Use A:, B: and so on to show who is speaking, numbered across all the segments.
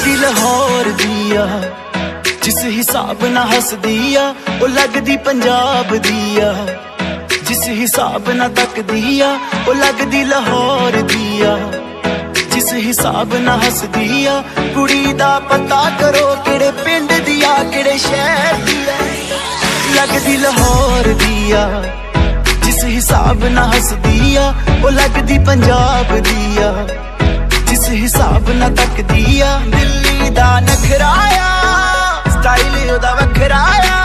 A: लगदी लाहौर दिया जिस हिसाब ना हसदी आ ओ लगदी पंजाब दिया जिस हिसाब ना तकदी आ ओ लगदी लाहौर दिया जिस हिसाब ना हसदी आ कुड़ी दा पता करो केड़े पिंड दिया केड़े शहर दिया लगदी लाहौर दिया जिस हिसाब ना हसदी आ ओ लगदी पंजाब दिया जिस हिसाब ना तकदी आ दिल्ली दा नखराया स्टाइल ओदा वखराया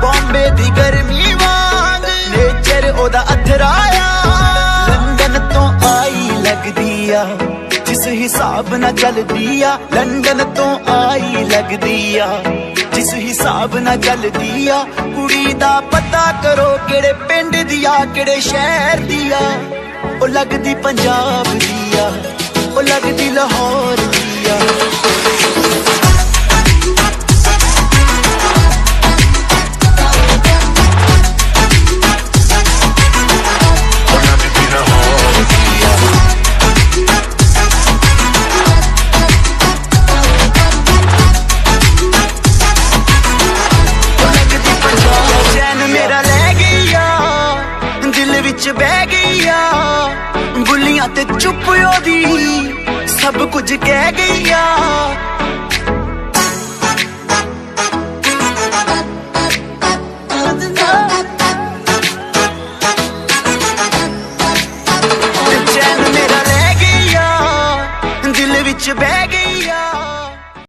A: बॉम्बे दी गर्मी वांग नेचर ओदा अथराया लंदन तो आई लगदी आ जिस हिसाब ना चलदी आ लंदन तो आई लगदी आ जिस हिसाब ना चलदी आ कुड़ी दा पता करो केड़े पिंड दिया केड़े शहर दिया ओ लगदी पंजाब दिया ओ लगदी लाहौर दिया बह गई आ बुलियां ते चुप ओदी सब कुछ कह गई आ